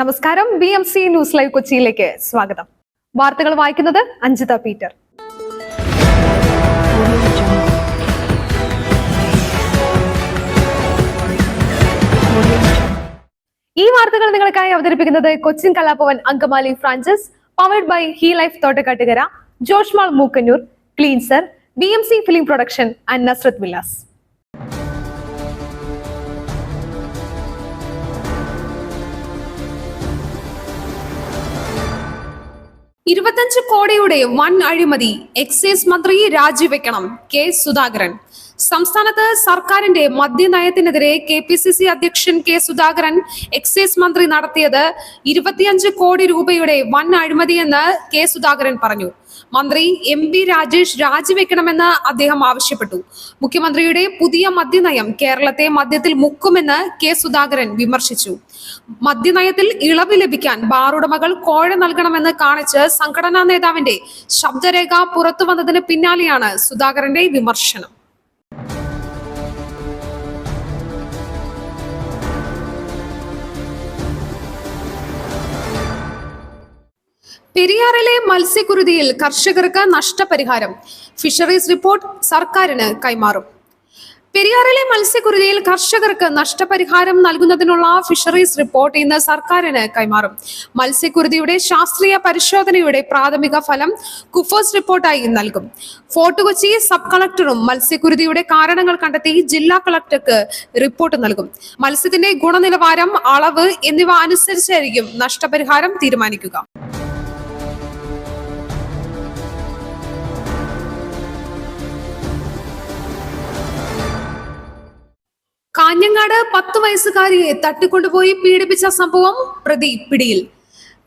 നമസ്കാരം. BMC news live കൊച്ചിയിലേക്ക് സ്വാഗതം. വാർത്തകൾ വായിക്കുന്നത് അഞ്ജിത പീറ്റർ. ഈ വാർത്തകൾ നിങ്ങൾക്കായി അവതരിപ്പിക്കുന്നത് Cochin Kalabhavan Angamaly franchise, powered by He Life Thottakkattukara, Joshmall Mookkannoor, cleanser, BMC film production and Nazareth villas. 25 കോടിയുടെ വൻ അഴിമതി, എക്സൈസ് മന്ത്രി രാജിവെക്കണം, കെ സുധാകരൻ. സംസ്ഥാനത്ത് സർക്കാരിന്റെ മദ്യനയത്തിനെതിരെ KPCC അധ്യക്ഷൻ കെ സുധാകരൻ എക്സൈസ് മന്ത്രി നടത്തിയത് 25 കോടി രൂപയുടെ വൻ അഴിമതിയെന്ന് കെ സുധാകരൻ പറഞ്ഞു. മന്ത്രി MP രാജേഷ് രാജിവെക്കണമെന്ന് അദ്ദേഹം ആവശ്യപ്പെട്ടു. മുഖ്യമന്ത്രിയുടെ പുതിയ മദ്യനയം കേരളത്തെ മദ്യത്തിൽ മുക്കുമെന്ന് കെ സുധാകരൻ വിമർശിച്ചു. മദ്യനയത്തിൽ ഇളവ് ലഭിക്കാൻ ബാറുടമകൾ കോഴ നൽകണമെന്ന് കാണിച്ച് സംഘടനാ നേതാവിന്റെ ശബ്ദരേഖ പുറത്തു വന്നതിന് പിന്നാലെയാണ് സുധാകരന്റെ വിമർശനം. പെരിയാറിലെ മത്സ്യക്കുരുതിയിൽ കർഷകർക്ക് നഷ്ടപരിഹാരം, ഫിഷറീസ് റിപ്പോർട്ട് സർക്കാരിന് കൈമാറും. പെരിയാറിലെ മത്സ്യക്കുരുതിയിൽ കർഷകർക്ക് നഷ്ടപരിഹാരം നൽകുന്നതിനുള്ള ഫിഷറീസ് റിപ്പോർട്ട് ഇന്ന് സർക്കാരിന് കൈമാറും. മത്സ്യക്കുരുതിയുടെ ശാസ്ത്രീയ പരിശോധനയുടെ പ്രാഥമിക ഫലം കുഫോസ് റിപ്പോർട്ടായി നൽകും. ഫോർട്ട് കൊച്ചി സബ് കളക്ടറും മത്സ്യക്കുരുതിയുടെ കാരണങ്ങൾ കണ്ടെത്തി ജില്ലാ കളക്ടർക്ക് റിപ്പോർട്ട് നൽകും. മത്സ്യത്തിന്റെ ഗുണനിലവാരം, അളവ് എന്നിവ അനുസരിച്ചായിരിക്കും നഷ്ടപരിഹാരം തീരുമാനിക്കുക. കാഞ്ഞങ്ങാട് 10 വയസ്സുകാരിയെ തട്ടിക്കൊണ്ടുപോയി പീഡിപ്പിച്ച സംഭവം, പ്രതി പിടിയിൽ.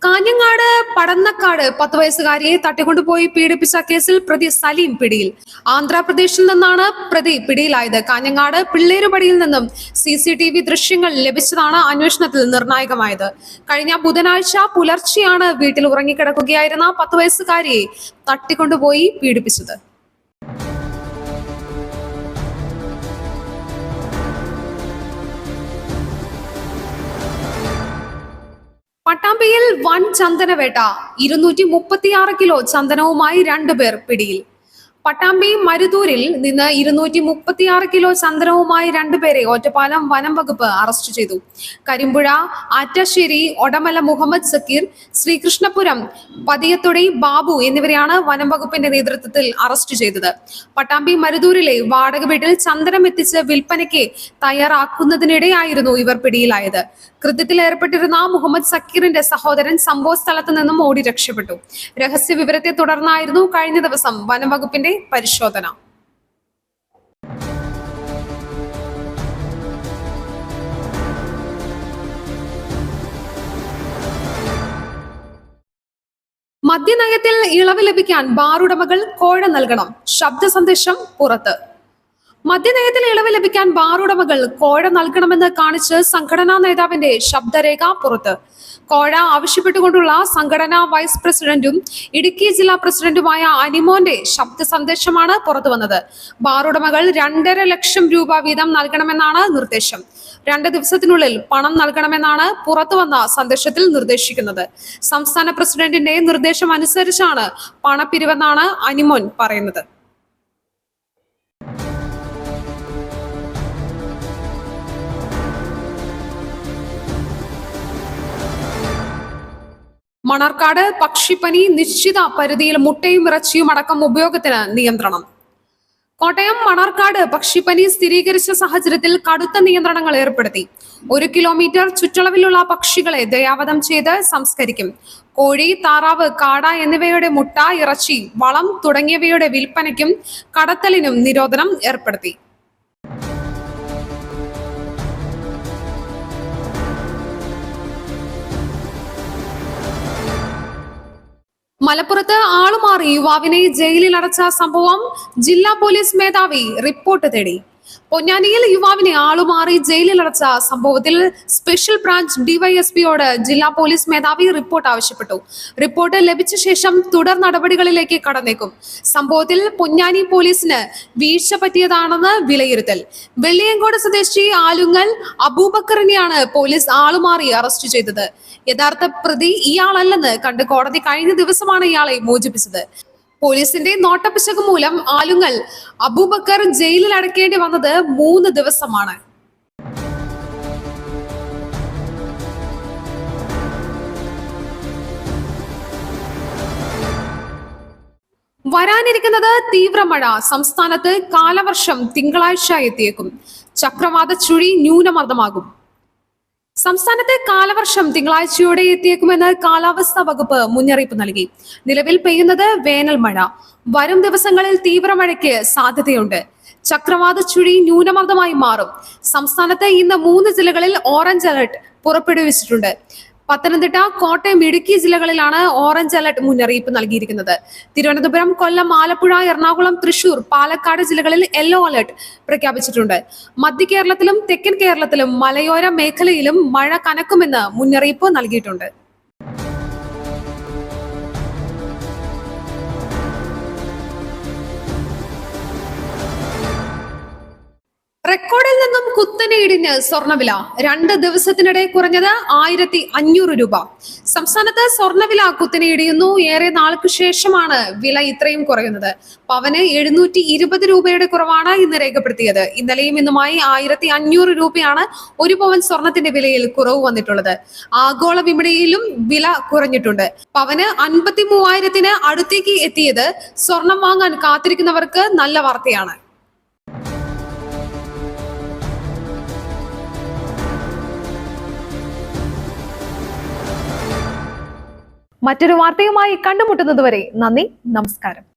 കാഞ്ഞങ്ങാട് പടന്നക്കാട് 10 വയസ്സുകാരിയെ തട്ടിക്കൊണ്ടുപോയി പീഡിപ്പിച്ച കേസിൽ പ്രതി സലീം പിടിയിൽ. ആന്ധ്രാപ്രദേശിൽ നിന്നാണ് പ്രതി പിടിയിലായത്. കാഞ്ഞങ്ങാട് പിള്ളേരുപടിയിൽ നിന്നും CCTV ദൃശ്യങ്ങൾ ലഭിച്ചതാണ് അന്വേഷണത്തിൽ നിർണായകമായത്. കഴിഞ്ഞ ബുധനാഴ്ച പുലർച്ചെയാണ് വീട്ടിൽ ഉറങ്ങിക്കിടക്കുകയായിരുന്ന 10 വയസ്സുകാരിയെ തട്ടിക്കൊണ്ടുപോയി പീഡിപ്പിച്ചത്. പട്ടാമ്പിയിൽ വൻ ചന്ദനവേട്ട, 236 കിലോ ചന്ദനവുമായി 2 പേർ പിടിയിൽ. പട്ടാമ്പി മരുതൂരിൽ നിന്ന് 236 കിലോ ചന്ദനവുമായി 2 പേരെ ഒറ്റപ്പാലം വനം വകുപ്പ് അറസ്റ്റ് ചെയ്തു. കരിമ്പുഴ, ആറ്റശ്ശേരി, ഒടമല മുഹമ്മദ് സക്കീർ, ശ്രീകൃഷ്ണപുരം പതിയത്തൊടി ബാബു എന്നിവരെയാണ് വനം വകുപ്പിന്റെ നേതൃത്വത്തിൽ അറസ്റ്റ് ചെയ്തത്. പട്ടാമ്പി മരുതൂരിലെ വാടക വീട്ടിൽ ചന്ദനം എത്തിച്ച് വിൽപ്പനയ്ക്ക് തയ്യാറാക്കുന്നതിനിടെയായിരുന്നു ഇവർ പിടിയിലായത്. കൃത്യത്തിൽ ഏർപ്പെട്ടിരുന്ന മുഹമ്മദ് സക്കീറിന്റെ സഹോദരൻ സംഭവ സ്ഥലത്ത് നിന്നും ഓടി രക്ഷപ്പെട്ടു. രഹസ്യ വിവരത്തെ തുടർന്നായിരുന്നു കഴിഞ്ഞ ദിവസം വനം വകുപ്പിന്റെ പരിശോധന. മദ്യനയത്തിൽ ഇളവ് ലഭിക്കാൻ ബാറുടമകൾ കോഴ നൽകണം, ശബ്ദ സന്ദേശം പുറത്ത്. മദ്യനയത്തിൽ ഇളവ് ലഭിക്കാൻ ബാറുടമകൾ കോഴ നൽകണമെന്ന് കാണിച്ച് സംഘടനാ നേതാവിന്റെ ശബ്ദരേഖ പുറത്ത്. കോഴ ആവശ്യപ്പെട്ടുകൊണ്ടുള്ള സംഘടനാ വൈസ് പ്രസിഡന്റും ഇടുക്കി ജില്ലാ പ്രസിഡന്റുമായ അനിമോന്റെ ശബ്ദ സന്ദേശമാണ് പുറത്തു വന്നത്. ബാറുടമകൾ 2.5 ലക്ഷം രൂപ വീതം നൽകണമെന്നാണ് നിർദ്ദേശം. 2 ദിവസത്തിനുള്ളിൽ പണം നൽകണമെന്നാണ് പുറത്തുവന്ന സന്ദേശത്തിൽ നിർദ്ദേശിക്കുന്നത്. സംസ്ഥാന പ്രസിഡന്റിന്റെ നിർദ്ദേശം അനുസരിച്ചാണ് പണപ്പിരിവെന്നാണ് അനിമോൻ പറയുന്നത്. മണർക്കാട് പക്ഷിപ്പനി, നിശ്ചിത പരിധിയിൽ മുട്ടയും ഇറച്ചിയും അടക്കം ഉപയോഗത്തിന് നിയന്ത്രണം. കോട്ടയം മണർക്കാട് പക്ഷിപ്പനി സ്ഥിരീകരിച്ച സാഹചര്യത്തിൽ കടുത്ത നിയന്ത്രണങ്ങൾ ഏർപ്പെടുത്തി. 1 കിലോമീറ്റർ ചുറ്റളവിലുള്ള പക്ഷികളെ ദയാവധം ചെയ്ത് സംസ്കരിക്കും. കോഴി, താറാവ്, കാട എന്നിവയുടെ മുട്ട, ഇറച്ചി, വളം തുടങ്ങിയവയുടെ വിൽപ്പനയ്ക്കും കടത്തലിനും നിരോധനം ഏർപ്പെടുത്തി. മലപ്പുറത്ത് ആളുമാറി യുവാവിനെ ജയിലിൽ അടച്ച സംഭവം, ജില്ലാ പോലീസ് മേധാവി റിപ്പോർട്ട് തേടി. പൊന്നാനിയിൽ യുവാവിനെ ആളുമാറി ജയിലിലടച്ച സംഭവത്തിൽ സ്പെഷ്യൽ ബ്രാഞ്ച് ഡിവൈഎസ്പിയോട് ജില്ലാ പോലീസ് മേധാവി റിപ്പോർട്ട് ആവശ്യപ്പെട്ടു. റിപ്പോർട്ട് ലഭിച്ച ശേഷം തുടർ നടപടികളിലേക്ക് കടന്നേക്കും. സംഭവത്തിൽ പൊന്നാനി പോലീസിന് വീഴ്ച പറ്റിയതാണെന്ന് വിലയിരുത്തൽ. വെള്ളിയങ്കോട് സ്വദേശി ആലുങ്ങൽ അബൂബക്കറിനെയാണ് പോലീസ് ആളുമാറി അറസ്റ്റ് ചെയ്തത്. യഥാർത്ഥ പ്രതി ഇയാളല്ലെന്ന് കണ്ട് കോടതി കഴിഞ്ഞ ദിവസമാണ് ഇയാളെ മോചിപ്പിച്ചത്. പോലീസിന്റെ നോട്ടപ്പിശക് മൂലം ആലുങ്ങൽ അബൂബക്കർ ജയിലിൽ അടയ്ക്കേണ്ടി വന്നത് 3 ദിവസമാണ്. വരാനിരിക്കുന്നത് തീവ്രമഴ. സംസ്ഥാനത്ത് കാലവർഷം തിങ്കളാഴ്ച എത്തിയേക്കും. ചക്രവാത ചുഴി ന്യൂനമർദ്ദമാകും. സംസ്ഥാനത്തെ കാലവർഷം തിങ്കളാഴ്ചയോടെ എത്തിയേക്കുമെന്ന് കാലാവസ്ഥാ വകുപ്പ് മുന്നറിയിപ്പ് നൽകി. നിലവിൽ പെയ്യുന്നത് വേനൽ മഴ. വരും ദിവസങ്ങളിൽ തീവ്രമഴയ്ക്ക് സാധ്യതയുണ്ട്. ചക്രവാത ചുഴി ന്യൂനമർദ്ദമായി മാറും. സംസ്ഥാനത്ത് ഇന്ന് 3 ജില്ലകളിൽ ഓറഞ്ച് അലർട്ട് പുറപ്പെടുവിച്ചിട്ടുണ്ട്. പത്തനംതിട്ട, കോട്ടയം, ഇടുക്കി ജില്ലകളിലാണ് ഓറഞ്ച് അലർട്ട് മുന്നറിയിപ്പ് നൽകിയിരിക്കുന്നത്. തിരുവനന്തപുരം, കൊല്ലം, ആലപ്പുഴ, എറണാകുളം, തൃശൂർ, പാലക്കാട് ജില്ലകളിൽ യെല്ലോ അലർട്ട് പ്രഖ്യാപിച്ചിട്ടുണ്ട്. മധ്യ കേരളത്തിലും തെക്കൻ കേരളത്തിലും മലയോര മേഖലയിലും മഴ കനക്കുമെന്ന് മുന്നറിയിപ്പ് നൽകിയിട്ടുണ്ട്. റെക്കോർഡിൽ നിന്നും കുത്തനെ ഇടിഞ്ഞ് സ്വർണ്ണവില. 2 ദിവസത്തിനിടെ കുറഞ്ഞത് 1500 രൂപ. സംസ്ഥാനത്ത് സ്വർണ്ണവില കുത്തനെ ഇടിയുന്നു. ഏറെ നാൾക്ക് ശേഷമാണ് വില ഇത്രയും കുറയുന്നത്. പവന് 720 രൂപയുടെ കുറവാണ് ഇന്ന് രേഖപ്പെടുത്തിയത്. ഇന്നലെയും ഇന്നുമായി 1500 രൂപയാണ് 1 പവൻ സ്വർണത്തിന്റെ വിലയിൽ കുറവ് വന്നിട്ടുള്ളത്. ആഗോള വിപണിയിലും വില കുറഞ്ഞിട്ടുണ്ട്. പവന് 53,000-ന് അടുത്തേക്ക് എത്തിയത് സ്വർണം വാങ്ങാൻ കാത്തിരിക്കുന്നവർക്ക് നല്ല വാർത്തയാണ്. മറ്റൊരു വാർത്തയുമായി കണ്ടുമുട്ടുന്നതുവരെ നന്ദി, നമസ്കാരം.